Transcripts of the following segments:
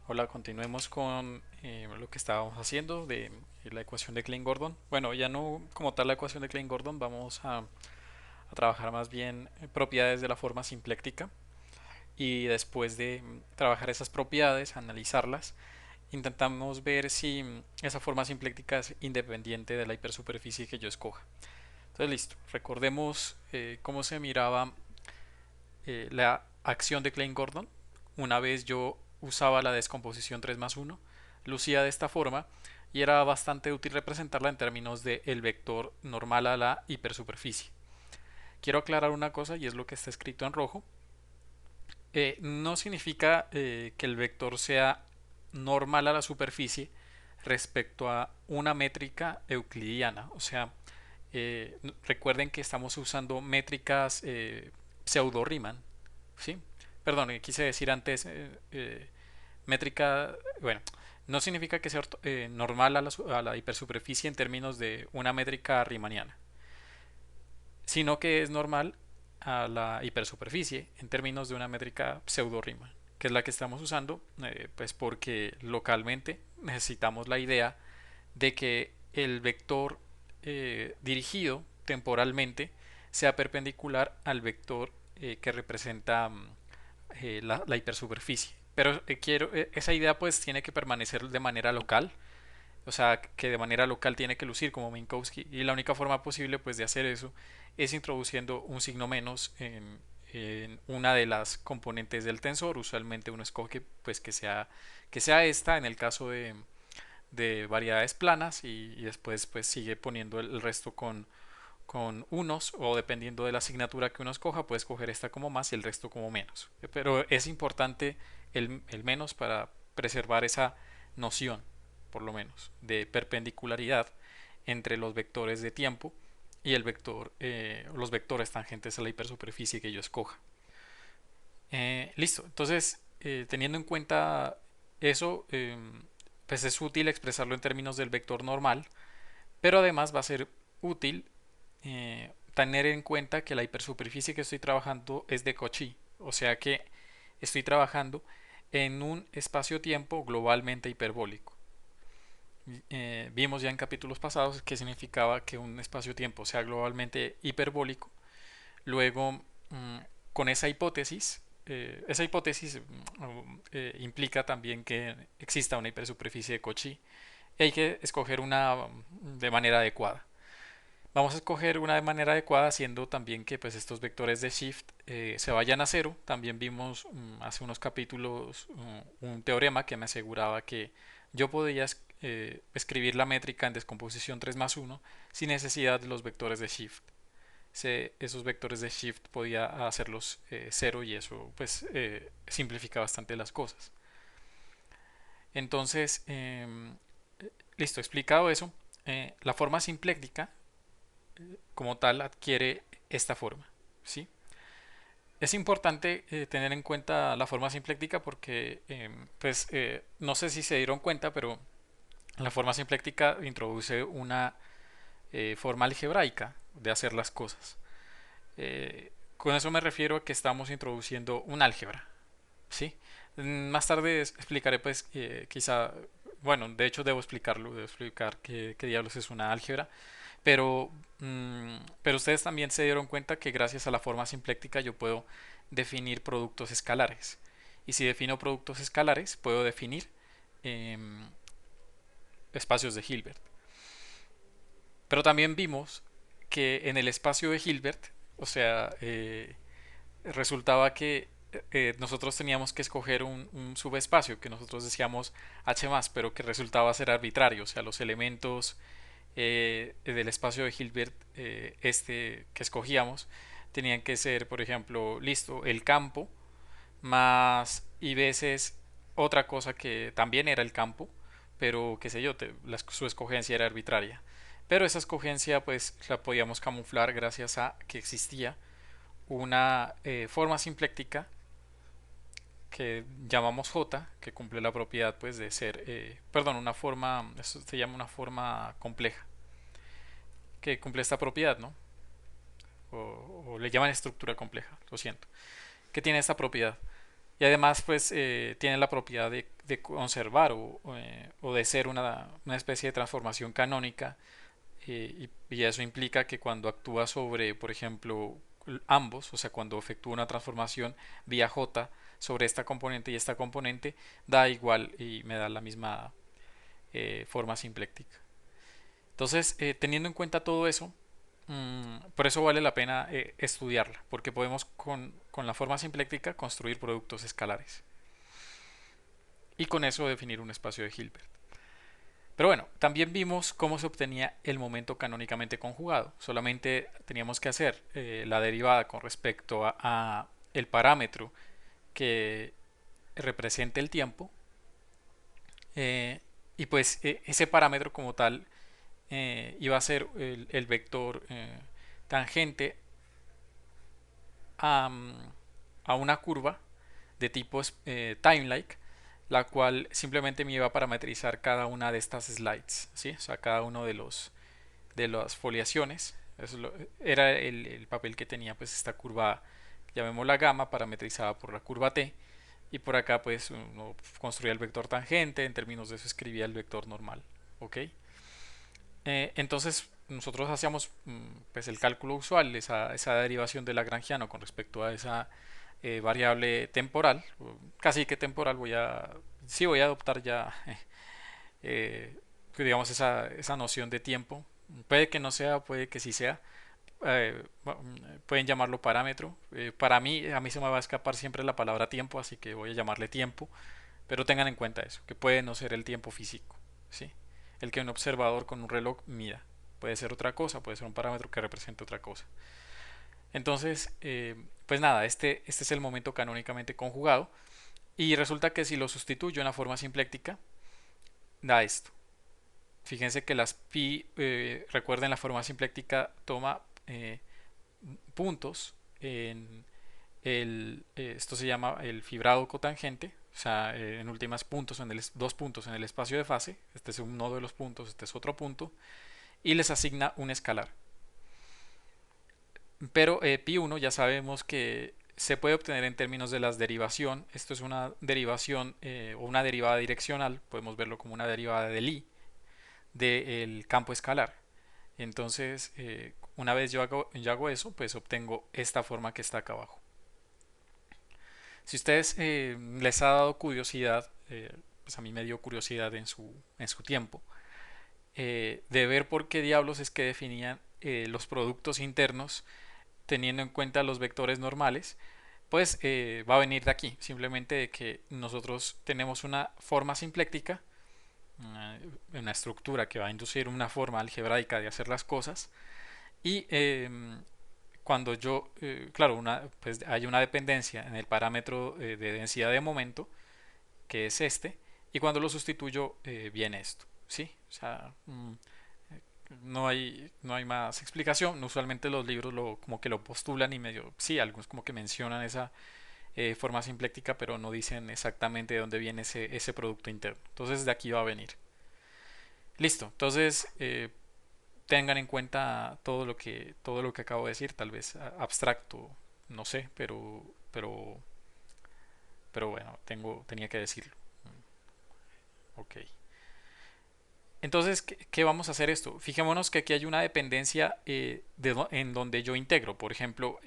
Hola, continuemos con lo que estábamos haciendo de la ecuación de Klein-Gordon. Bueno, ya no como tal la ecuación de Klein-Gordon, vamos a trabajar más bien propiedades de la forma simpléctica y después de trabajar esas propiedades, analizarlas, intentamos ver si esa forma simpléctica es independiente de la hipersuperficie que yo escoja. Entonces, listo, recordemos cómo se miraba la acción de Klein-Gordon. Una vez yo usaba la descomposición 3 más 1, lucía de esta forma y era bastante útil representarla en términos de el vector normal a la hipersuperficie. Quiero aclarar una cosa y es lo que está escrito en rojo. No significa que el vector sea normal a la superficie respecto a una métrica euclidiana. O sea, recuerden que estamos usando métricas pseudo-Riemann, ¿sí? Perdón, quise decir antes métrica, bueno, no significa que sea normal a la hipersuperficie en términos de una métrica riemanniana, sino que es normal a la hipersuperficie en términos de una métrica pseudo-Riemann, que es la que estamos usando, pues porque localmente necesitamos la idea de que el vector dirigido temporalmente sea perpendicular al vector que representa la hipersuperficie. Pero esa idea pues tiene que permanecer de manera local, o sea que de manera local tiene que lucir como Minkowski, y la única forma posible pues de hacer eso es introduciendo un signo menos en una de las componentes del tensor. Usualmente uno escoge pues que sea esta en el caso de variedades planas y después pues sigue poniendo el resto con unos, o dependiendo de la asignatura que uno escoja puede escoger esta como más y el resto como menos, pero es importante el menos para preservar esa noción por lo menos de perpendicularidad entre los vectores de tiempo y el vector los vectores tangentes a la hipersuperficie que yo escoja. Listo, entonces teniendo en cuenta eso, pues es útil expresarlo en términos del vector normal, pero además va a ser útil tener en cuenta que la hipersuperficie que estoy trabajando es de Cauchy, o sea que estoy trabajando en un espacio-tiempo globalmente hiperbólico. Vimos ya en capítulos pasados qué significaba que un espacio-tiempo sea globalmente hiperbólico. Luego, con esa hipótesis implica también que exista una hipersuperficie de Cauchy y hay que escoger una de manera adecuada. Vamos a escoger una de manera adecuada haciendo también que pues estos vectores de shift se vayan a cero. También vimos hace unos capítulos un teorema que me aseguraba que yo podía escribir la métrica en descomposición 3 más 1 sin necesidad de los vectores de shift. Esos vectores de shift podía hacerlos cero y eso pues simplifica bastante las cosas. Entonces, listo, explicado eso, la forma simpléctica como tal adquiere esta forma, ¿sí? Es importante tener en cuenta la forma simpléctica porque, pues, no sé si se dieron cuenta, pero la forma simpléctica introduce una forma algebraica de hacer las cosas. Con eso me refiero a que estamos introduciendo un álgebra, ¿sí? Más tarde explicaré, pues, quizá, bueno, de hecho debo explicar qué diablos es una álgebra, pero, pero ustedes también se dieron cuenta que gracias a la forma simpléctica yo puedo definir productos escalares. Y si defino productos escalares, puedo definir em, espacios de Hilbert. Pero también vimos que en el espacio de Hilbert, o sea, resultaba que nosotros teníamos que escoger un subespacio que nosotros decíamos H+, pero que resultaba ser arbitrario, o sea, los elementos del espacio de Hilbert, este que escogíamos, tenían que ser, por ejemplo, listo, el campo más y veces otra cosa que también era el campo, pero qué sé yo, su escogencia era arbitraria. Pero esa escogencia pues la podíamos camuflar gracias a que existía una forma simpléctica que llamamos J, que cumple la propiedad pues de ser, perdón, una forma, eso se llama una forma compleja, que cumple esta propiedad, ¿no? O le llaman estructura compleja, lo siento, que tiene esta propiedad. y además pues tiene la propiedad de conservar o de ser una especie de transformación canónica, y eso implica que cuando actúa sobre, por ejemplo, ambos, o sea, cuando efectúa una transformación vía J sobre esta componente y esta componente, da igual y me da la misma forma simpléctica. Entonces, teniendo en cuenta todo eso, por eso vale la pena estudiarla, porque podemos con la forma simpléctica construir productos escalares y con eso definir un espacio de Hilbert. Pero bueno, también vimos cómo se obtenía el momento canónicamente conjugado. Solamente teníamos que hacer la derivada con respecto a el parámetro que represente el tiempo, eh, y pues ese parámetro como tal iba a ser el vector tangente a, a una curva de tipo timelike, la cual simplemente me iba a parametrizar cada una de estas slides, ¿sí? O sea, cada uno de las foliaciones. Era el papel que tenía pues esta curva, llamémosla gamma, parametrizada por la curva t, y por acá pues uno construía el vector tangente, en términos de eso escribía el vector normal, ¿ok? Entonces nosotros hacíamos pues el cálculo usual, esa derivación de Lagrangiano con respecto a esa variable temporal, casi que temporal. Sí voy a adoptar ya digamos esa noción de tiempo. Puede que no sea, puede que sí sea. Pueden llamarlo parámetro. Para mí, a mí se me va a escapar siempre la palabra tiempo, así que voy a llamarle tiempo. Pero tengan en cuenta eso, que puede no ser el tiempo físico, ¿sí? El que un observador con un reloj mida. Puede ser otra cosa, puede ser un parámetro que represente otra cosa. Entonces, pues nada, este es el momento canónicamente conjugado. Y resulta que si lo sustituyo en la forma simpléctica, da esto. Fíjense que las pi, recuerden, la forma simpléctica toma puntos en esto se llama el fibrado cotangente, o sea, en últimas puntos, dos puntos en el espacio de fase. Este es uno de los puntos, este es otro punto, y les asigna un escalar. Pero pi1 ya sabemos que se puede obtener en términos de las derivación. Esto es una derivación o una derivada direccional, podemos verlo como una derivada del i del campo escalar. Entonces, una vez yo hago eso, pues obtengo esta forma que está acá abajo. Si a ustedes les ha dado curiosidad, pues a mí me dio curiosidad en su tiempo, de ver por qué diablos es que definían los productos internos teniendo en cuenta los vectores normales, pues va a venir de aquí, simplemente de que nosotros tenemos una forma simpléctica, una estructura que va a inducir una forma algebraica de hacer las cosas, y cuando yo, claro, pues hay una dependencia en el parámetro de densidad de momento, que es este, y cuando lo sustituyo viene esto, ¿sí? O sea, no hay más explicación. Usualmente los libros como que lo postulan y medio, sí, algunos como que mencionan esa forma simpléctica, pero no dicen exactamente de dónde viene ese producto interno. Entonces de aquí va a venir. Listo, entonces tengan en cuenta todo lo que acabo de decir, tal vez abstracto, no sé, pero bueno, tenía que decirlo. Ok. Entonces, ¿qué vamos a hacer esto? Fijémonos que aquí hay una dependencia en donde yo integro. Por ejemplo,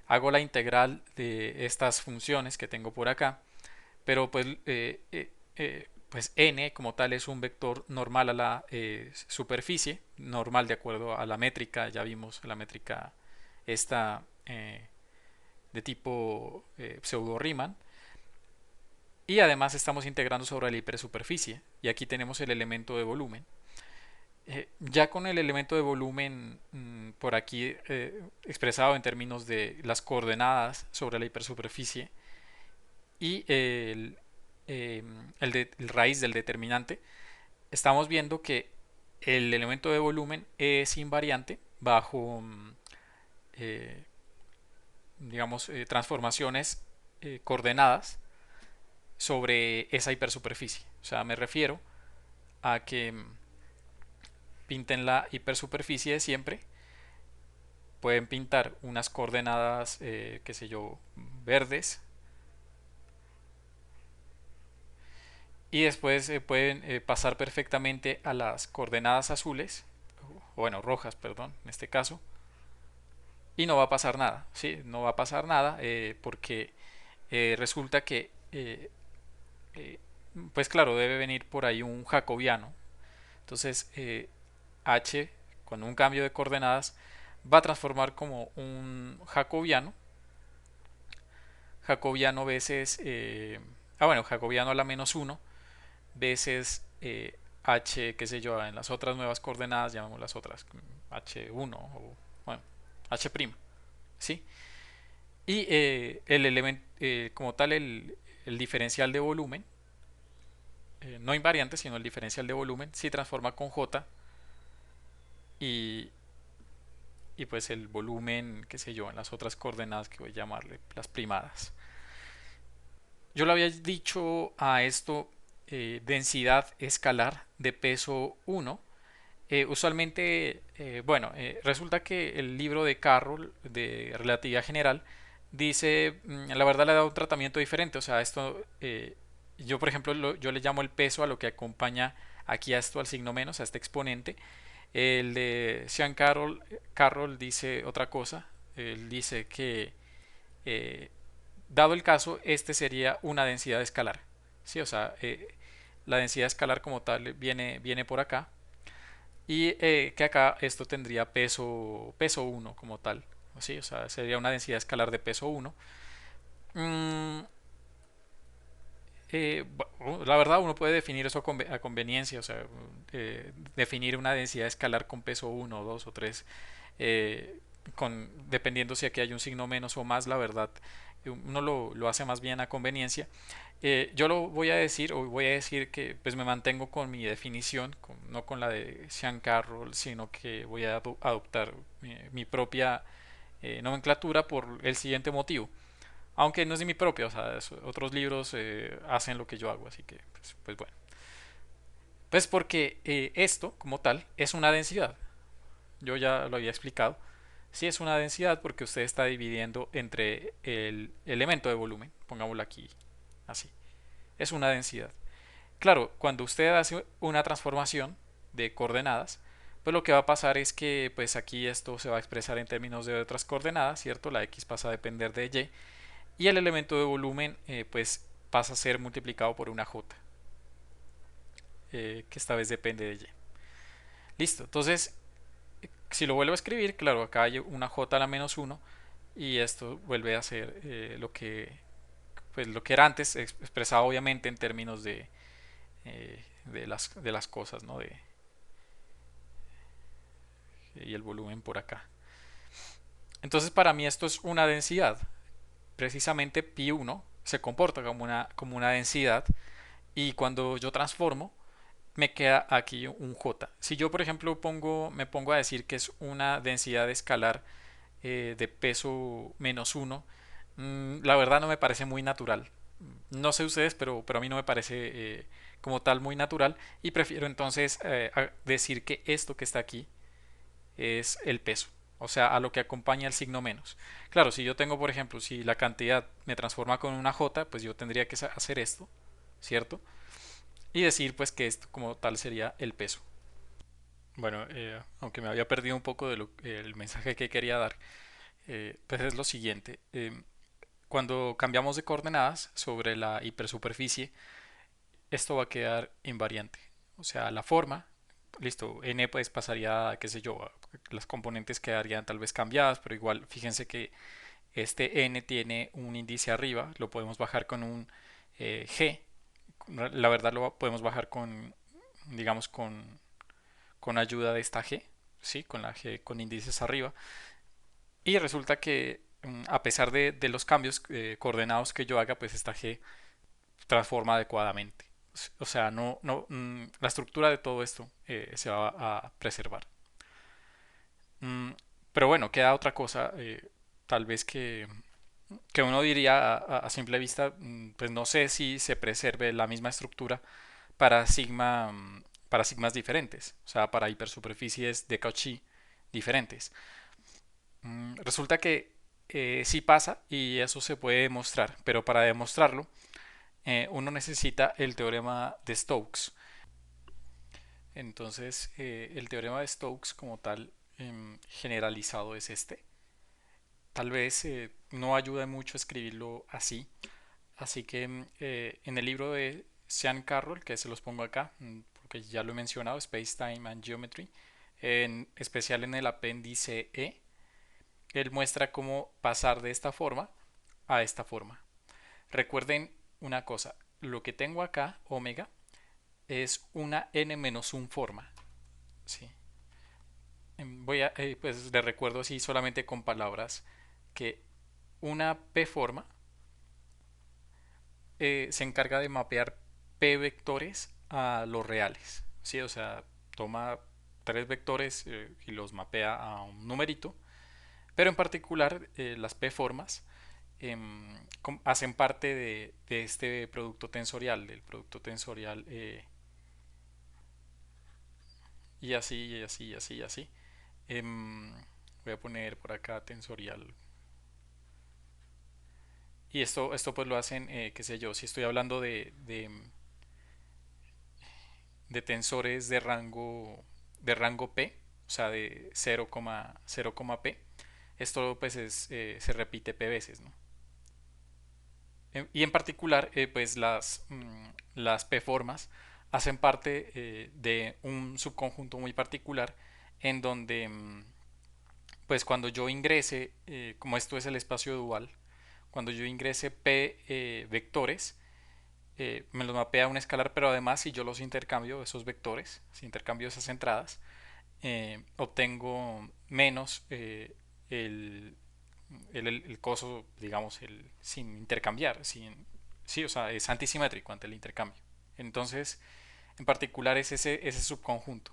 hago la integral de estas funciones que tengo por acá, pero pues n como tal es un vector normal a la superficie, normal de acuerdo a la métrica. Ya vimos la métrica esta de tipo pseudo-Riemann. Y además estamos integrando sobre la hipersuperficie. Y aquí tenemos el elemento de volumen. Ya con el elemento de volumen por aquí expresado en términos de las coordenadas sobre la hipersuperficie y el raíz del determinante, estamos viendo que el elemento de volumen es invariante bajo, eh, digamos, transformaciones coordenadas sobre esa hipersuperficie. O sea, me refiero a que pinten la hipersuperficie de siempre, pueden pintar unas coordenadas, qué sé yo, verdes, y después pueden pasar perfectamente a las coordenadas azules, o bueno, rojas, perdón, en este caso, y no va a pasar nada, ¿sí? No va a pasar nada porque resulta que, eh, pues claro, debe venir por ahí un jacobiano. Entonces, h con un cambio de coordenadas va a transformar como un jacobiano veces, bueno, jacobiano a la menos uno veces h, qué sé yo, en las otras nuevas coordenadas, llamamos las otras h1 o, bueno, h', ¿sí? Y el elemento, como tal, el diferencial de volumen, no invariante, sino el diferencial de volumen, se transforma con j y, y pues el volumen, qué sé yo, en las otras coordenadas que voy a llamarle las primadas. Yo le había dicho a esto densidad escalar de peso 1. Usualmente, bueno, resulta que el libro de Carroll de relatividad general dice, la verdad le da un tratamiento diferente, o sea, esto, yo por ejemplo, yo le llamo el peso a lo que acompaña aquí a esto, al signo menos, a este exponente. El de Sean Carroll dice otra cosa, él dice que eh, dado el caso, este sería una densidad escalar. Sí, o sea, la densidad escalar como tal viene por acá. Y que acá esto tendría peso 1 como tal. ¿Sí? O sea, sería una densidad escalar de peso 1. Mm, la verdad uno puede definir eso a conveniencia, o sea, definir una densidad escalar con peso 1, 2 o 3, dependiendo si aquí hay un signo menos o más, la verdad, uno lo hace más bien a conveniencia. Yo lo voy a decir, o voy a decir que pues me mantengo con mi definición, no con la de Sean Carroll, sino que voy a adoptar mi propia nomenclatura por el siguiente motivo. Aunque no es de mi propia, o sea, otros libros hacen lo que yo hago, así que, pues bueno. Pues porque esto, como tal, es una densidad. Yo ya lo había explicado. Sí es una densidad porque usted está dividiendo entre el elemento de volumen, pongámoslo aquí así. Es una densidad. Claro, cuando usted hace una transformación de coordenadas, pues lo que va a pasar es que pues aquí esto se va a expresar en términos de otras coordenadas, ¿cierto? La x pasa a depender de y el elemento de volumen pues pasa a ser multiplicado por una j, que esta vez depende de y. Listo, entonces si lo vuelvo a escribir, claro, acá hay una j a la menos uno y esto vuelve a ser pues, lo que era antes, expresado obviamente en términos de las cosas, ¿no? Y el volumen por acá. Entonces para mí esto es una densidad. Precisamente pi1 se comporta como una densidad y cuando yo transformo me queda aquí un j. Si yo, por ejemplo, me pongo a decir que es una densidad escalar de peso menos uno, la verdad no me parece muy natural. No sé ustedes, pero a mí no me parece como tal muy natural y prefiero entonces decir que esto que está aquí es el peso, o sea, a lo que acompaña el signo menos. Claro, si yo tengo, por ejemplo, si la cantidad me transforma con una j, pues yo tendría que hacer esto, ¿cierto? Y decir pues que esto como tal sería el peso. Bueno, aunque me había perdido un poco el mensaje que quería dar, pues es lo siguiente. Cuando cambiamos de coordenadas sobre la hipersuperficie, esto va a quedar invariante. O sea, la forma, listo, n pues pasaría, qué sé yo, las componentes quedarían tal vez cambiadas, pero igual fíjense que este n tiene un índice arriba, lo podemos bajar con un g. La verdad lo podemos bajar digamos, con ayuda de esta g, ¿sí? Con la g con índices arriba. Y resulta que a pesar de los cambios coordenados que yo haga, pues esta g transforma adecuadamente. O sea, la estructura de todo esto se va a preservar. Mm, pero bueno, queda otra cosa, tal vez que uno diría a simple vista, pues no sé si se preserve la misma estructura para sigmas diferentes, o sea, para hipersuperficies de Cauchy diferentes. Resulta que sí pasa y eso se puede demostrar, pero para demostrarlo uno necesita el teorema de Stokes. Entonces, el teorema de Stokes como tal, generalizado es este. Tal vez no ayuda mucho escribirlo así, así que en el libro de Sean Carroll, que se los pongo acá, porque ya lo he mencionado, Space, Time and Geometry, en especial en el apéndice E, él muestra cómo pasar de esta forma a esta forma. Recuerden una cosa, lo que tengo acá, omega, es una n-1 forma. ¿Sí? Voy a, pues le recuerdo así solamente con palabras que una p forma se encarga de mapear p vectores a los reales. ¿Sí? O sea, toma tres vectores y los mapea a un numerito, pero en particular las p formas hacen parte de este producto tensorial, del producto tensorial y así, y así, y así, y así. Em, Voy a poner por acá tensorial. Y esto pues lo hacen, qué sé yo, si estoy hablando de tensores de rango P, o sea, de 0,0, P, esto pues se repite P veces, ¿no? Y en particular, pues las P-formas hacen parte de un subconjunto muy particular en donde, pues cuando yo ingrese, como esto es el espacio dual, cuando yo ingrese P vectores, me los mapea a un escalar, pero además si yo los intercambio, esos vectores, si intercambio esas entradas, obtengo menos el, el coso, digamos, sin intercambiar, sí, o sea, es antisimétrico ante el intercambio. Entonces, en particular es ese subconjunto.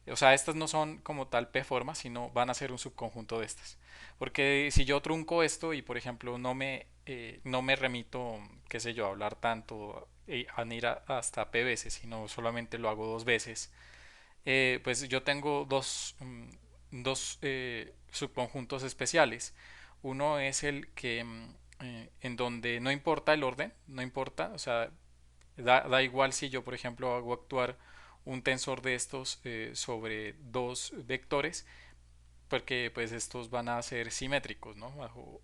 O sea, estas no son como tal p-formas, sino van a ser un subconjunto de estas. Porque si yo trunco esto y, por ejemplo, no me remito, qué sé yo, a hablar tanto a ir hasta p veces, sino solamente lo hago dos veces, pues yo tengo dos subconjuntos especiales. Uno es el que en donde no importa el orden, no importa, o sea, da igual si yo, por ejemplo, hago actuar un tensor de estos sobre dos vectores, porque pues estos van a ser simétricos, ¿no?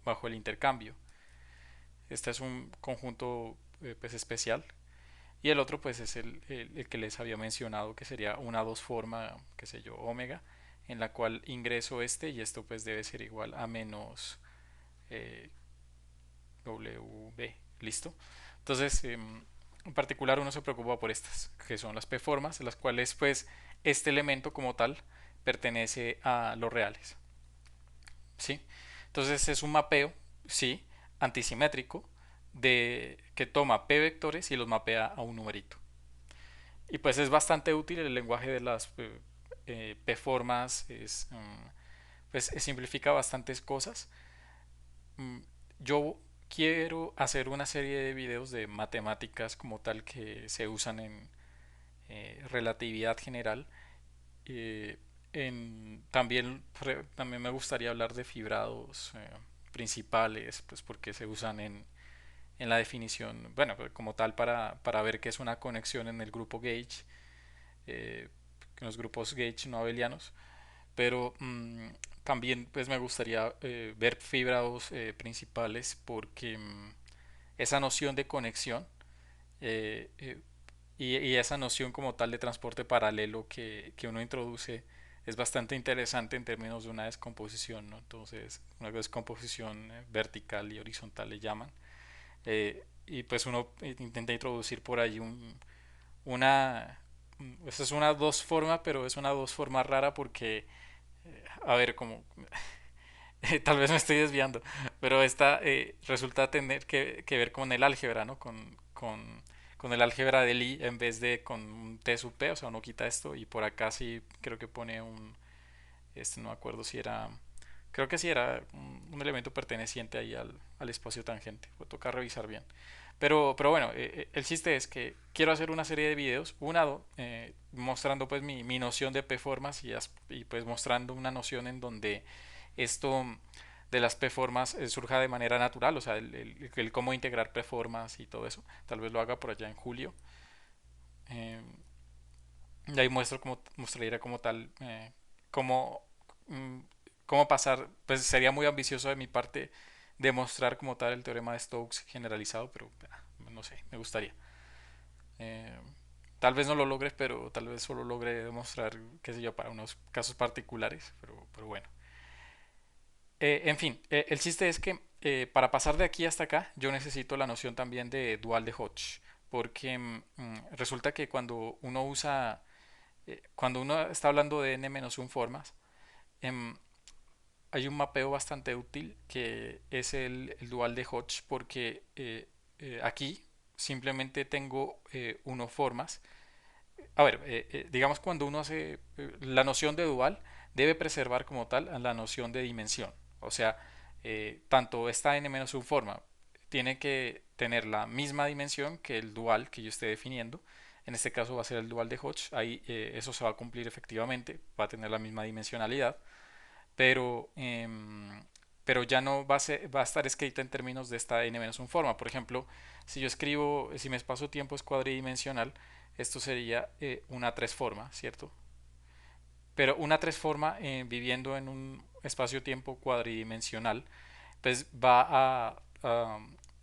Bajo el intercambio. Este es un conjunto pues especial. Y el otro pues es el que les había mencionado, que sería una dos forma, qué sé yo, omega, en la cual ingreso este y esto pues debe ser igual a menos eh, WB. ¿Listo? Entonces, en particular uno se preocupa por estas, que son las p-formas, las cuales pues este elemento como tal pertenece a los reales. ¿Sí? Entonces es un mapeo, sí, antisimétrico, que toma p vectores y los mapea a un numerito. Y pues es bastante útil el lenguaje de las p-formas, pues simplifica bastantes cosas. Mm, Yo quiero hacer una serie de videos de matemáticas como tal que se usan en relatividad general. Eh, también me gustaría hablar de fibrados principales, pues porque se usan en la definición, bueno, pues, como tal para ver qué es una conexión en el grupo gauge, en los grupos gauge no abelianos. Pero también pues me gustaría ver fibrados principales porque esa noción de conexión eh, eh, y esa noción como tal de transporte paralelo que uno introduce es bastante interesante en términos de una descomposición, ¿no? Entonces, una descomposición vertical y horizontal le llaman. Y pues uno intenta introducir por ahí una... Esa es una dos forma, pero es una dos forma rara porque, a ver, como tal vez me estoy desviando, pero esta resulta tener que ver con el álgebra, ¿no? Con el álgebra de Lie en vez de con un T sub P, o sea, uno quita esto y por acá sí creo que pone no me acuerdo si era, creo que sí era un elemento perteneciente ahí al espacio tangente, pues toca revisar bien. Pero bueno, el chiste es que quiero hacer una serie de videos, mostrando pues mi noción de p-formas y pues mostrando una noción en donde esto de las preformas surja de manera natural, o sea, el cómo integrar preformas y todo eso. Tal vez lo haga por allá en julio. Eh, y ahí mostraría como tal cómo, mm, cómo pasar, pues sería muy ambicioso de mi parte demostrar como tal el teorema de Stokes generalizado, pero no sé, me gustaría. Eh, Tal vez no lo logre, pero tal vez solo logre demostrar, qué sé yo, para unos casos particulares, pero bueno. En fin, el chiste es que para pasar de aquí hasta acá, yo necesito la noción también de dual de Hodge, porque resulta que cuando uno está hablando de n-1 formas, em, hay un mapeo bastante útil que es el dual de Hodge, porque aquí simplemente tengo uno formas. A ver, digamos cuando uno hace la noción de dual, debe preservar como tal la noción de dimensión. O sea, tanto esta n-1 forma tiene que tener la misma dimensión que el dual que yo esté definiendo. En este caso va a ser el dual de Hodge. Ahí eso se va a cumplir efectivamente, va a tener la misma dimensionalidad, pero, pero ya no va a estar escrita en términos de esta n-1 forma. Por ejemplo, si yo escribo, si mi espacio-tiempo es cuadridimensional, esto sería una tres forma, ¿cierto? Pero una tres forma viviendo en un espacio-tiempo cuadridimensional, pues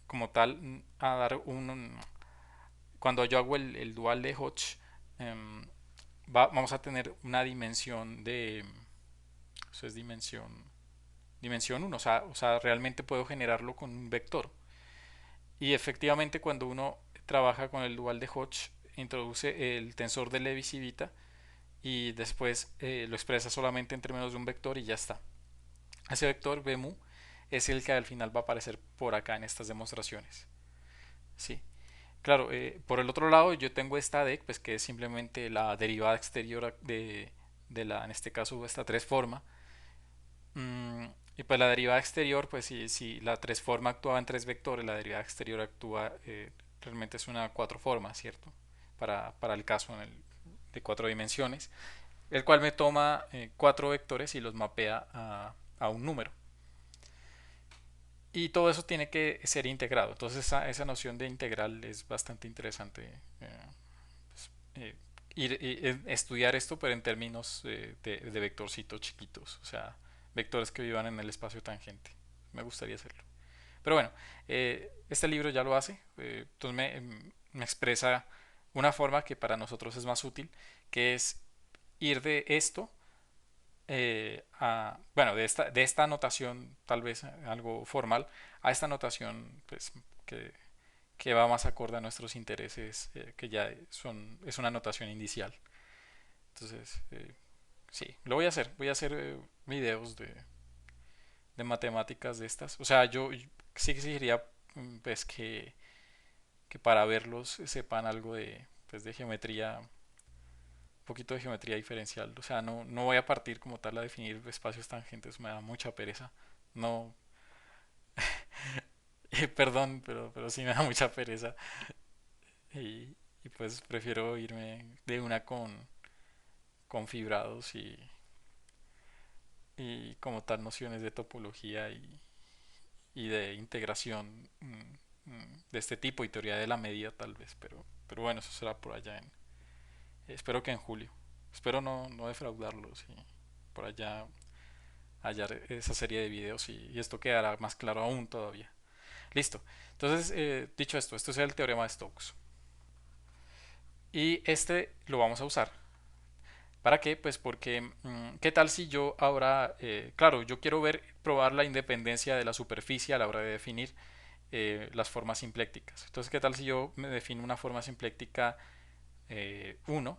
como tal a dar cuando yo hago el dual de Hodge, em, vamos a tener una dimensión eso es dimensión uno, o sea, realmente puedo generarlo con un vector. Y efectivamente cuando uno trabaja con el dual de Hodge, introduce el tensor de Levi-Civita y después lo expresa solamente en términos de un vector y ya está. Ese vector Vmu es el que al final va a aparecer por acá en estas demostraciones. Sí. Claro, por el otro lado yo tengo esta DEC, pues que es simplemente la derivada exterior de la, en este caso, esta tres forma. Mm, y pues la derivada exterior, pues si la tres forma actuaba en tres vectores, la derivada exterior actúa, realmente es una cuatro forma, ¿cierto? Para el caso de cuatro dimensiones, el cual me toma cuatro vectores y los mapea a un número. Y todo eso tiene que ser integrado. Entonces esa noción de integral es bastante interesante. Pues, estudiar esto, pero en términos de vectorcitos chiquitos, o sea, vectores que vivan en el espacio tangente. Me gustaría hacerlo. Pero bueno, este libro ya lo hace, entonces me expresa una forma que para nosotros es más útil, que es ir de esto bueno, de esta notación tal vez algo formal, a esta notación pues, que, que va más acorde a nuestros intereses, que ya es una notación inicial. Entonces, sí, lo voy a hacer videos de matemáticas de estas. O sea, yo sí exigiría pues que para verlos sepan algo de, pues, de geometría, un poquito de geometría diferencial. O sea, no voy a partir como tal a definir espacios tangentes, me da mucha pereza. No, perdón, pero sí me da mucha pereza. Y, y pues prefiero irme de una con fibrados y como tal nociones de topología y de integración de este tipo y teoría de la medida tal vez, pero bueno, eso será por allá espero que en julio. Espero no defraudarlos y por allá hallar esa serie de videos y esto quedará más claro aún todavía. Listo. Entonces, dicho esto, esto es el teorema de Stokes. Y este lo vamos a usar. ¿Para qué? Pues porque, ¿qué tal si yo ahora, claro, yo quiero probar la independencia de la superficie a la hora de definir las formas simplécticas? Entonces, ¿qué tal si yo me defino una forma simpléctica 1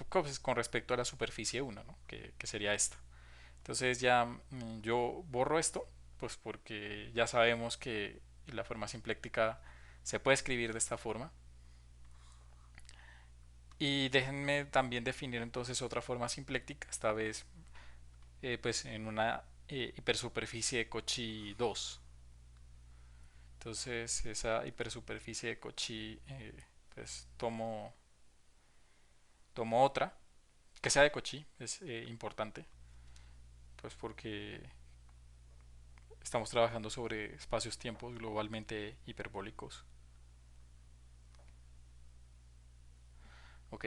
pues, con respecto a la superficie 1, ¿no? Que sería esta. Entonces ya yo borro esto, pues porque ya sabemos que la forma simpléctica se puede escribir de esta forma. Y déjenme también definir entonces otra forma simpléctica, esta vez pues en una hipersuperficie de Cauchy 2. Entonces esa hipersuperficie de Cauchy pues tomo otra que sea de Cauchy, es importante, pues porque estamos trabajando sobre espacios-tiempos globalmente hiperbólicos. ¿Ok?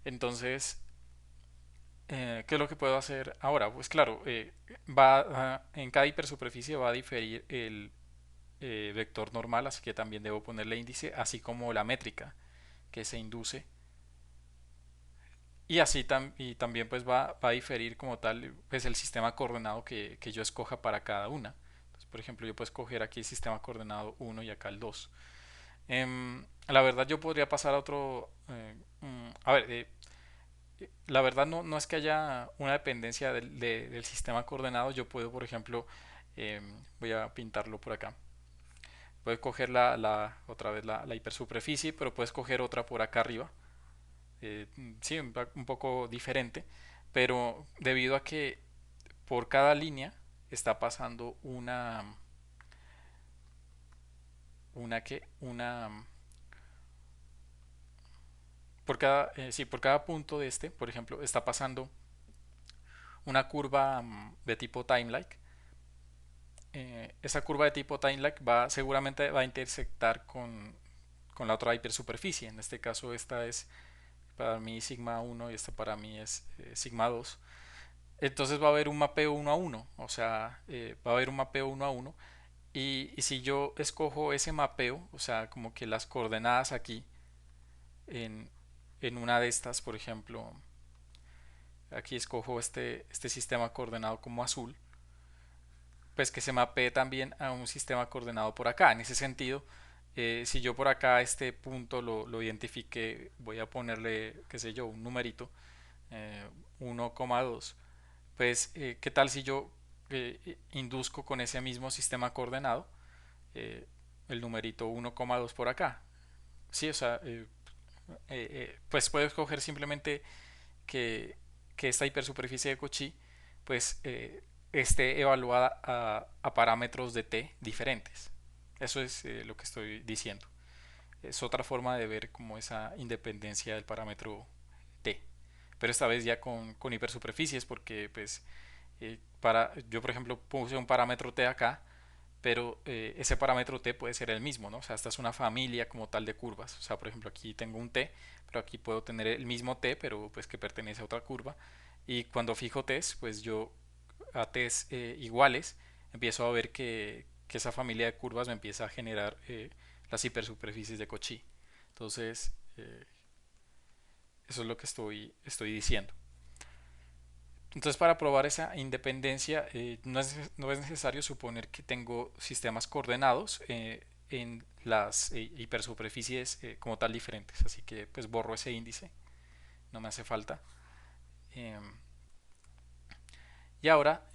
Entonces, ¿qué es lo que puedo hacer ahora? Pues claro, en cada hipersuperficie va a diferir el vector normal, así que también debo ponerle índice, así como la métrica que se induce. Y así y también pues va a diferir como tal pues el sistema coordenado que yo escoja para cada una. Entonces, por ejemplo, yo puedo escoger aquí el sistema coordenado uno y acá el 2. La verdad yo podría pasar a otro... a ver, la verdad no es que haya una dependencia del sistema coordenado. Yo puedo, por ejemplo, voy a pintarlo por acá. Puedes coger otra vez la hipersuperficie, pero puedes coger otra por acá arriba. Sí, un poco diferente, pero debido a que por cada línea está pasando una sí, por cada punto de este, por ejemplo, está pasando una curva de tipo time-like. Esa curva de tipo time-like seguramente va a intersectar con la otra hipersuperficie. En este caso, esta es para mí sigma uno y esta para mí es sigma 2. Entonces va a haber un mapeo uno a uno, o sea, va a haber un mapeo uno a uno. Y si yo escojo ese mapeo, o sea, como que las coordenadas aquí en, en una de estas, por ejemplo, aquí escojo este sistema coordenado como azul, pues que se mapee también a un sistema coordenado por acá. En ese sentido, si yo por acá este punto lo identifique, voy a ponerle, qué sé yo, un numerito, 1,2. Pues, ¿qué tal si yo induzco con ese mismo sistema coordenado eh, el numerito 1,2 por acá? Sí, o sea, pues puedo escoger simplemente que, que esta hipersuperficie de Cauchy pues esté evaluada a parámetros de t diferentes. Eso es lo que estoy diciendo. Es otra forma de ver como esa independencia del parámetro t. Pero esta vez ya con hipersuperficies porque pues yo por ejemplo puse un parámetro t acá, pero ese parámetro t puede ser el mismo, ¿no? O sea, esta es una familia como tal de curvas. O sea, por ejemplo, aquí tengo un t, pero aquí puedo tener el mismo t, pero pues que pertenece a otra curva. Y cuando fijo t's, pues yo a t's iguales empiezo a ver que esa familia de curvas me empieza a generar las hipersuperficies de Cauchy. Entonces, eso es lo que estoy diciendo. Entonces, para probar esa independencia, no es necesario suponer que tengo sistemas coordenados en las hipersuperficies como tal diferentes. Así que pues borro ese índice, no me hace falta. Em, y ahora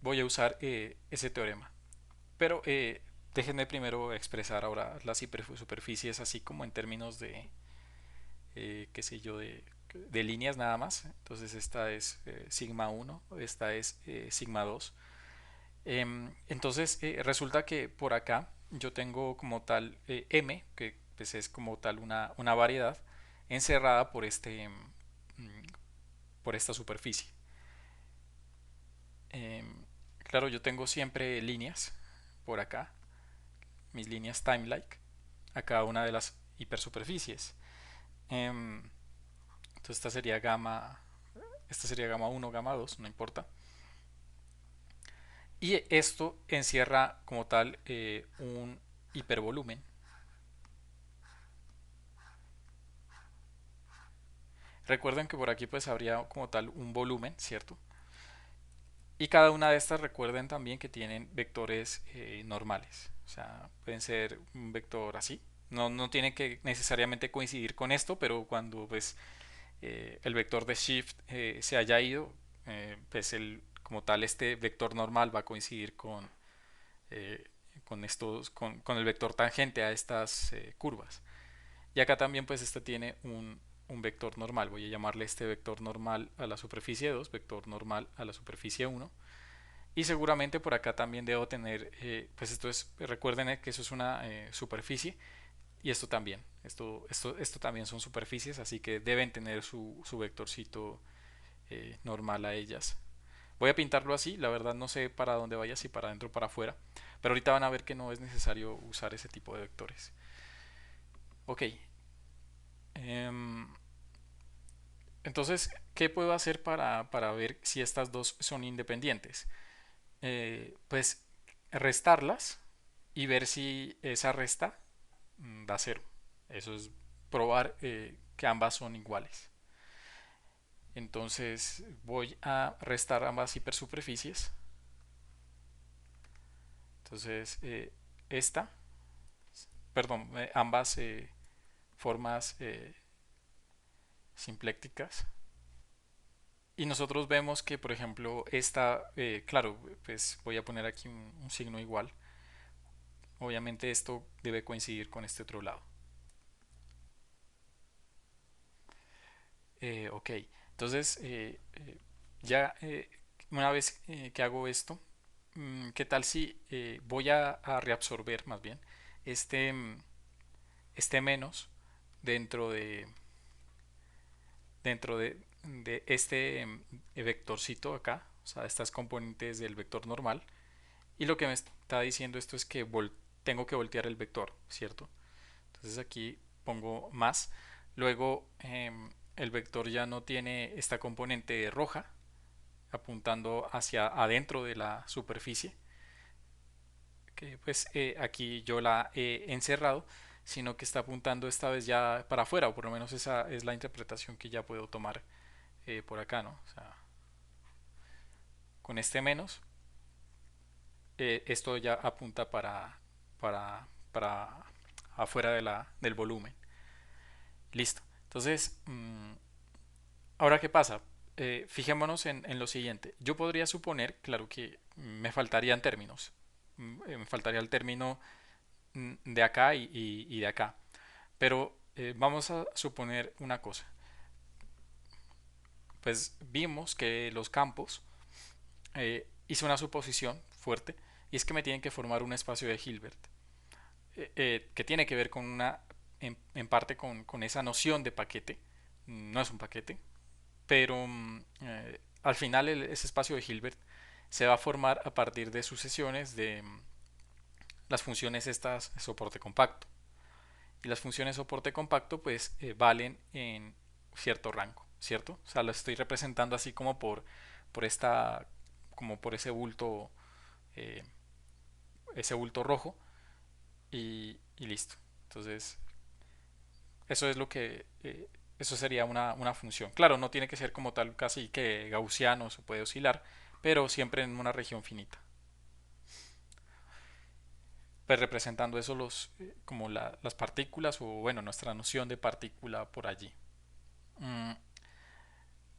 voy a usar ese teorema. Pero déjenme primero expresar ahora las hipersuperficies así como en términos de, qué sé yo, de líneas nada más. Entonces esta es sigma uno, esta es sigma 2. Entonces resulta que por acá yo tengo como tal M, que pues es como tal una variedad encerrada por esta superficie. Em, claro, yo tengo siempre líneas por acá, mis líneas time-like, a cada una de las hipersuperficies. Em, entonces esta sería gamma uno, gamma 2, no importa. Y esto encierra como tal un hipervolumen. Recuerden que por aquí pues habría como tal un volumen, ¿cierto? Y cada una de estas recuerden también que tienen vectores normales. O sea, pueden ser un vector así. No tiene que necesariamente coincidir con esto, pero cuando pues el vector de shift se haya ido, pues como tal este vector normal va a coincidir eh, con el vector tangente a estas curvas. Y acá también pues este tiene un vector normal. Voy a llamarle este vector normal a la superficie 2, vector normal a la superficie 1. Y seguramente por acá también debo tener, pues recuerden que eso es una superficie y esto también. Esto también son superficies, así que deben tener su vectorcito normal a ellas. Voy a pintarlo así, la verdad no sé para dónde vaya, si para adentro o para afuera, pero ahorita van a ver que no es necesario usar ese tipo de vectores. Ok, em, entonces, ¿qué puedo hacer para ver si estas dos son independientes? Pues restarlas y ver si esa resta da cero. Eso es probar que ambas son iguales. Entonces voy a restar ambas hipersuperficies. Entonces esta, perdón, ambas formas simplécticas. Y nosotros vemos que, por ejemplo, esta, claro, pues voy a poner aquí un signo igual. Obviamente esto debe coincidir con este otro lado. Ok, entonces ya una vez que hago esto, ¿qué tal si voy a reabsorber más bien este, este menos dentro de este vectorcito acá, o sea, estas componentes del vector normal? Y lo que me está diciendo esto es que tengo que voltear el vector, ¿cierto? Entonces aquí pongo más. Luego el vector ya no tiene esta componente roja apuntando hacia adentro de la superficie, que pues aquí yo la he encerrado, sino que está apuntando esta vez ya para afuera, o por lo menos esa es la interpretación que ya puedo tomar por acá, ¿no? O sea, con este menos, esto ya apunta para afuera del volumen. Listo. Entonces, ahora, ¿qué pasa? Fijémonos en lo siguiente. Yo podría suponer, claro que me faltarían términos. Me faltaría el término de acá y de acá. Pero vamos a suponer una cosa. Pues vimos que los campos, hice una suposición fuerte, y es que me tienen que formar un espacio de Hilbert, que tiene que ver con en parte con esa noción de paquete. No es un paquete, pero al final ese espacio de Hilbert se va a formar a partir de sucesiones de las funciones estas soporte compacto. Y las funciones soporte compacto pues valen en cierto rango, ¿cierto? O sea, lo estoy representando así como por esta, como por eh, ese bulto rojo y listo. Entonces, eso es lo que, eso sería una función. Claro, no tiene que ser como tal casi que gaussiano, se puede oscilar, pero siempre en una región finita. Pues representando eso como las partículas o bueno, nuestra noción de partícula por allí. Mm,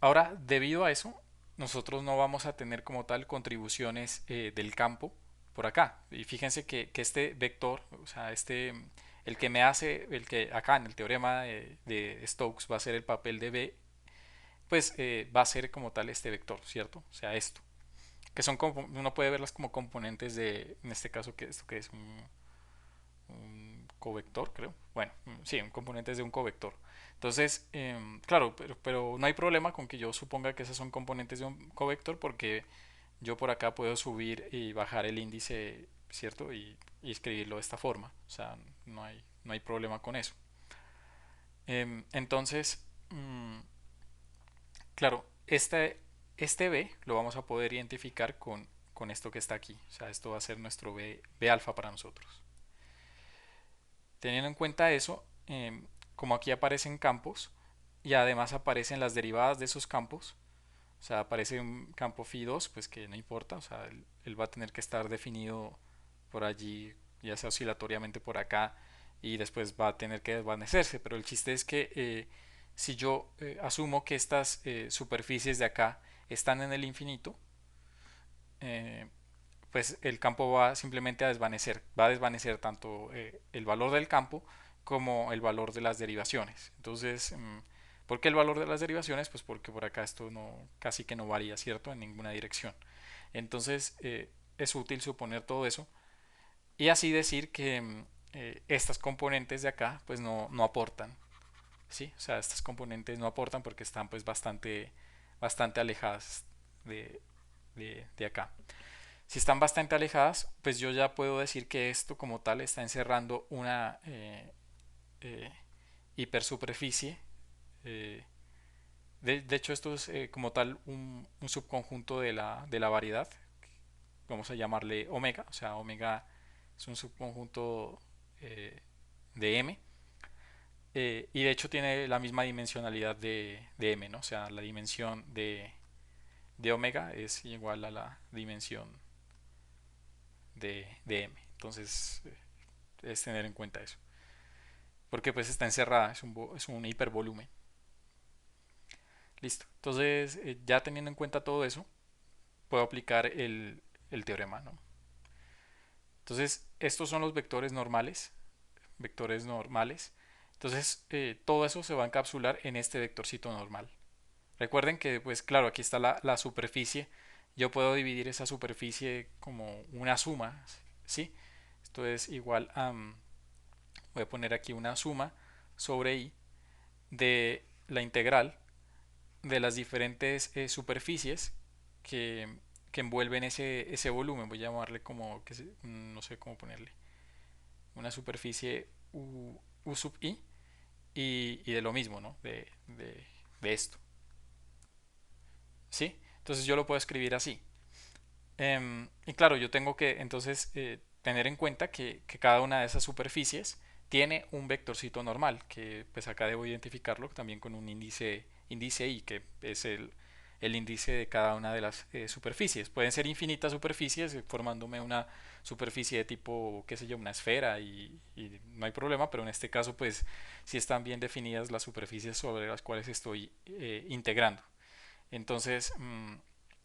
Ahora, debido a eso, nosotros no vamos a tener como tal contribuciones del campo por acá. Y fíjense que este vector, o sea, el que me hace, el que acá en el teorema de Stokes va a ser el papel de B, pues va a ser como tal este vector, ¿cierto? O sea, esto. Que son, uno puede verlas como componentes en este caso, que esto que es un covector, creo. Bueno, sí, un componente es de un covector. Entonces, claro, pero no hay problema con que yo suponga que esas son componentes de un covector porque yo por acá puedo subir y bajar el índice, ¿cierto? Y escribirlo de esta forma. O sea, no hay problema con eso. Entonces, claro, este B lo vamos a poder identificar con esto que está aquí. O sea, esto va a ser nuestro B alfa para nosotros. Teniendo en cuenta eso, como aquí aparecen campos y además aparecen las derivadas de esos campos, o sea, aparece un campo phi 2, pues que no importa, o sea, él va a tener que estar definido por allí, ya sea oscilatoriamente por acá, y después va a tener que desvanecerse, pero el chiste es que si yo asumo que estas superficies de acá están en el infinito, eh, pues el campo va simplemente a desvanecer, va a desvanecer tanto el valor del campo como el valor de las derivaciones. Entonces, ¿por qué el valor de las derivaciones? Pues porque por acá esto no, casi que no varía, ¿cierto? En ninguna dirección. Entonces, es útil suponer todo eso y así decir que estas componentes de acá pues no aportan, ¿sí? O sea, estas componentes no aportan porque están pues bastante alejadas de, de acá. Si están bastante alejadas, pues yo ya puedo decir que esto como tal está encerrando una eh, hipersuperficie. eh, de hecho, esto es como tal un subconjunto de la variedad. Vamos a llamarle omega. O sea, omega es un subconjunto eh, de M. Y de hecho tiene la misma dimensionalidad de M, ¿no? O sea, la dimensión de omega es igual a la dimensión de M. Entonces, es tener en cuenta eso. Porque pues está encerrada, es un hipervolumen. Listo. Entonces, ya teniendo en cuenta todo eso, puedo aplicar el teorema, ¿no? Entonces, estos son los vectores normales. Vectores normales. Entonces, todo eso se va a encapsular en este vectorcito normal. Recuerden que, pues claro, aquí está la superficie. Yo puedo dividir esa superficie como una suma, ¿sí? Esto es igual a, voy a poner aquí una suma sobre i de la integral de las diferentes superficies que, que envuelven ese volumen. Voy a llamarle como, no sé cómo ponerle, una superficie u sub i y de lo mismo, ¿no? De esto, ¿sí? Entonces yo lo puedo escribir así. Y claro, yo tengo que entonces tener en cuenta que cada una de esas superficies tiene un vectorcito normal, que pues acá debo identificarlo también con un índice i, que es el índice de cada una de las superficies. Pueden ser infinitas superficies, formándome una superficie de tipo, qué sé yo, una esfera y no hay problema, pero en este caso pues sí están bien definidas las superficies sobre las cuales estoy integrando. Entonces,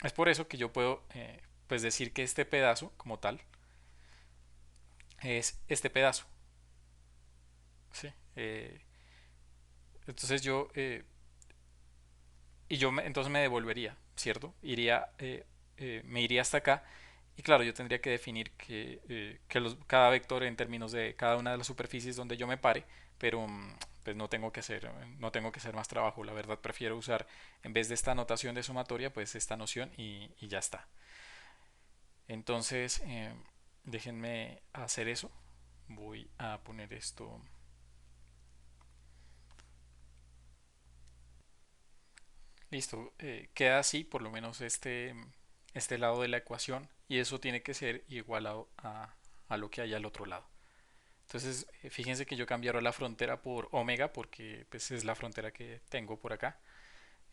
es por eso que yo puedo pues decir que este pedazo como tal es este pedazo, ¿sí? Entonces entonces me devolvería, ¿cierto? Me iría hasta acá y claro, yo tendría que definir cada vector en términos de cada una de las superficies donde yo me pare, pero pues no tengo que hacer más trabajo. La verdad prefiero usar, en vez de esta notación de sumatoria, pues esta noción y ya está. Entonces, déjenme hacer eso. Voy a poner esto. Listo. Queda así, por lo menos este lado de la ecuación. Y eso tiene que ser igualado a lo que hay al otro lado. Entonces, fíjense que yo cambiaron la frontera por omega porque pues, es la frontera que tengo por acá.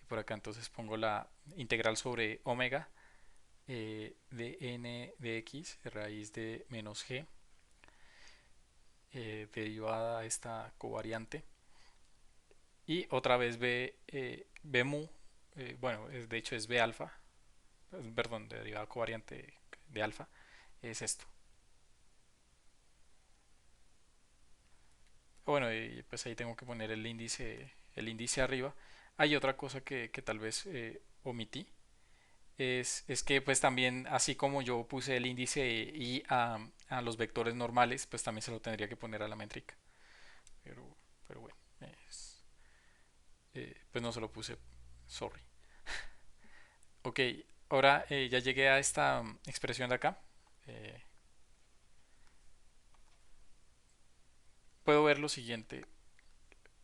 Y por acá entonces pongo la integral sobre omega de n de x raíz de menos g derivada esta covariante y otra vez b mu, bueno, de hecho es b alfa, perdón, derivada covariante de alfa, es esto. Bueno, y pues ahí tengo que poner el índice arriba. Hay otra cosa que tal vez omití, es que pues también, así como yo puse el índice y a los vectores normales, pues también se lo tendría que poner a la métrica. Pero, pero bueno, pues no se lo puse, sorry. Ok, ahora ya llegué a esta expresión de acá. Eh, Puedo ver lo siguiente.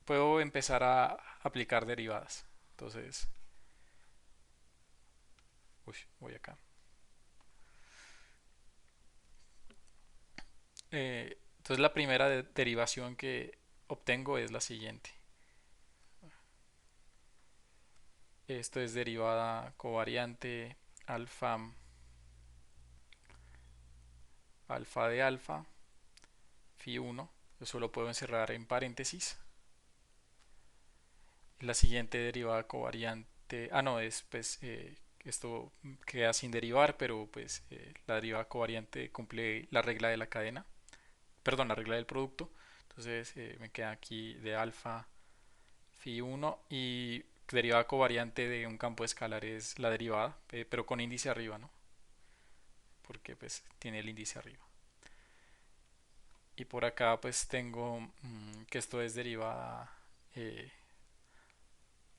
Puedo empezar a aplicar derivadas. Entonces, uy, voy acá. Entonces la primera derivación que obtengo es la siguiente. Esto es derivada covariante alfa, alfa de alfa, phi 1. Eso lo puedo encerrar en paréntesis. La siguiente derivada covariante, no, es pues esto queda sin derivar, pero pues la derivada covariante cumple la regla de la cadena, perdón, la regla del producto. Entonces me queda aquí de alfa phi 1 y derivada covariante de un campo escalar es la derivada, pero con índice arriba, ¿no? Porque pues tiene el índice arriba. Y por acá pues tengo que esto es derivada eh,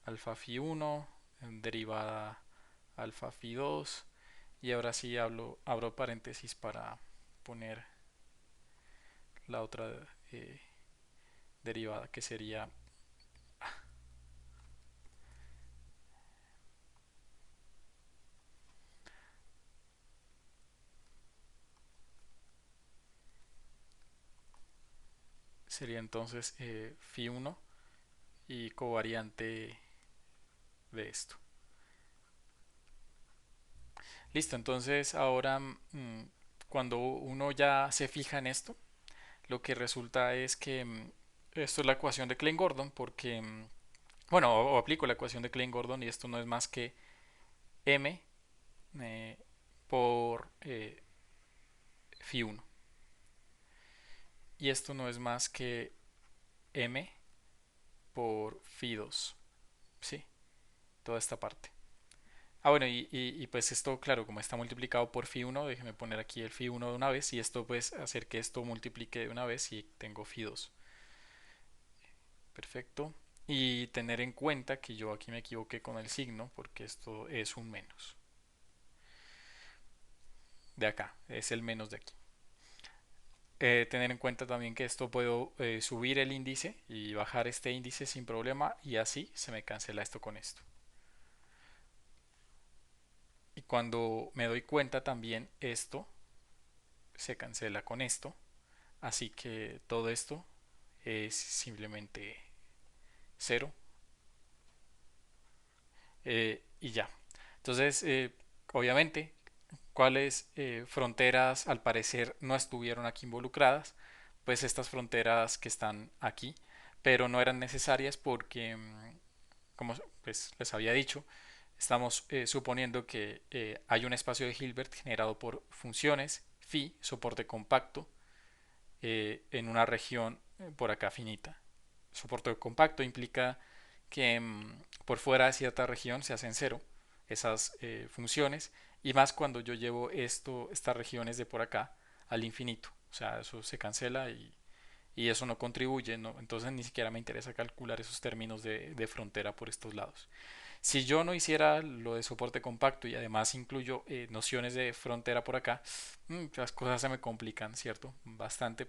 alfa phi 1, derivada alfa phi 2 Y ahora sí abro paréntesis para poner la otra eh, derivada que sería entonces phi 1 y covariante de esto. Listo, entonces ahora cuando uno ya se fija en esto, lo que resulta es que esto es la ecuación de Klein-Gordon porque, bueno, o aplico la ecuación de Klein-Gordon y esto no es más que m eh, por phi 1 y esto no es más que m por phi 2, ¿sí? Toda esta parte. Ah, bueno, pues esto, claro, como está multiplicado por phi 1, déjeme poner aquí el phi 1 de una vez y esto pues hacer que esto multiplique de una vez y tengo phi 2. Perfecto. Y tener en cuenta que yo aquí me equivoqué con el signo porque esto es un menos. De acá, es el menos de aquí. Tener en cuenta también que esto puedo subir el índice y bajar este índice sin problema y así se me cancela esto con esto. Y cuando me doy cuenta también esto se cancela con esto. Así que todo esto es simplemente cero y ya. Entonces, obviamente, cuáles fronteras al parecer no estuvieron aquí involucradas, pues estas fronteras que están aquí, pero no eran necesarias porque, como pues les había dicho, estamos suponiendo que hay un espacio de Hilbert generado por funciones phi, soporte compacto, en una región por acá finita. Soporte compacto implica que por fuera de cierta región se hacen cero esas funciones y más cuando yo llevo estas regiones de por acá al infinito. O sea, eso se cancela y eso no contribuye, ¿no? Entonces ni siquiera me interesa calcular esos términos de frontera por estos lados. Si yo no hiciera lo de soporte compacto y además incluyo nociones de frontera por acá, las cosas se me complican, ¿cierto? Bastante,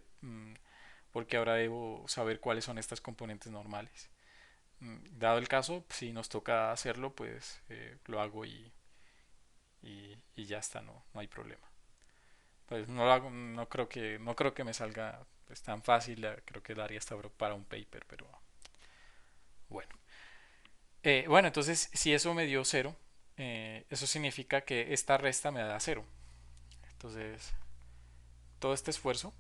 porque ahora debo saber cuáles son estas componentes normales. Dado el caso, si nos toca hacerlo, pues lo hago y ya está, no hay problema. Pues no lo hago, no creo que me salga pues, tan fácil, creo que daría hasta para un paper, pero bueno. Bueno, entonces si eso me dio cero, eso significa que esta resta me da cero. Entonces, todo este esfuerzo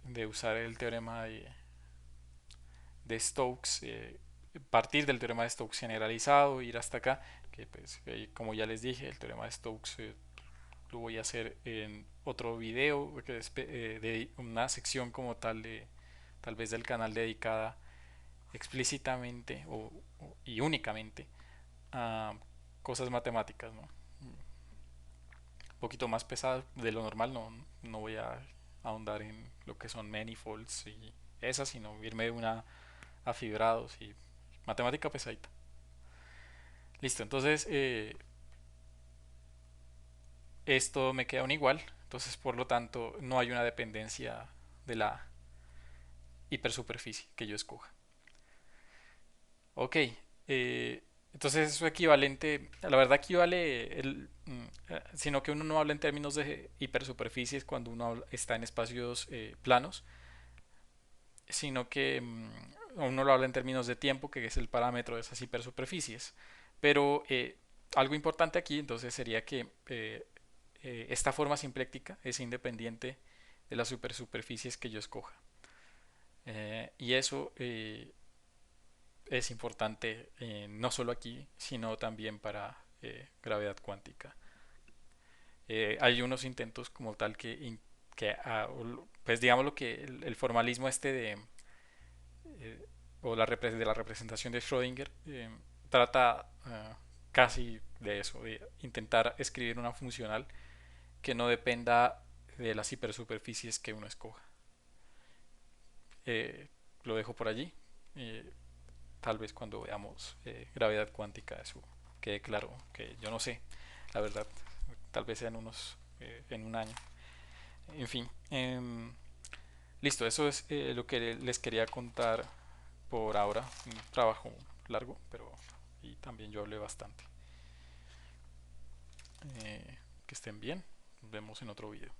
de usar el teorema de Stokes, partir del teorema de Stokes generalizado, ir hasta acá, que pues como ya les dije, el teorema de Stokes lo voy a hacer en otro video, que es de una sección como tal tal vez del canal dedicada explícitamente y únicamente a cosas matemáticas, ¿no? Un poquito más pesada de lo normal, no voy a ahondar en lo que son manifolds y esas, sino irme de una a fibrados y matemática pesadita. Listo, entonces esto me queda un igual, entonces por lo tanto no hay una dependencia de la hipersuperficie que yo escoja. Ok, entonces eso equivalente, la verdad equivale, sino que uno no habla en términos de hipersuperficies cuando está en espacios planos, sino que uno lo habla en términos de tiempo, que es el parámetro de esas hipersuperficies. Pero algo importante aquí entonces sería que esta forma simpléctica es independiente de las supersuperficies que yo escoja. Y eso es importante no solo aquí, sino también para gravedad cuántica. Hay unos intentos como tal pues digamos lo que el formalismo este eh, o de la representación de Schrödinger trata casi de eso, de intentar escribir una funcional que no dependa de las hipersuperficies que uno escoja. Eh, lo dejo por allí. Eh, Tal vez cuando veamos gravedad cuántica eso quede claro, que yo no sé. la verdad. Tal vez sean en un año. En fin, listo, eso es lo que les quería contar por ahora. Un trabajo largo, pero y también yo hablé bastante. Que estén bien, nos vemos en otro video.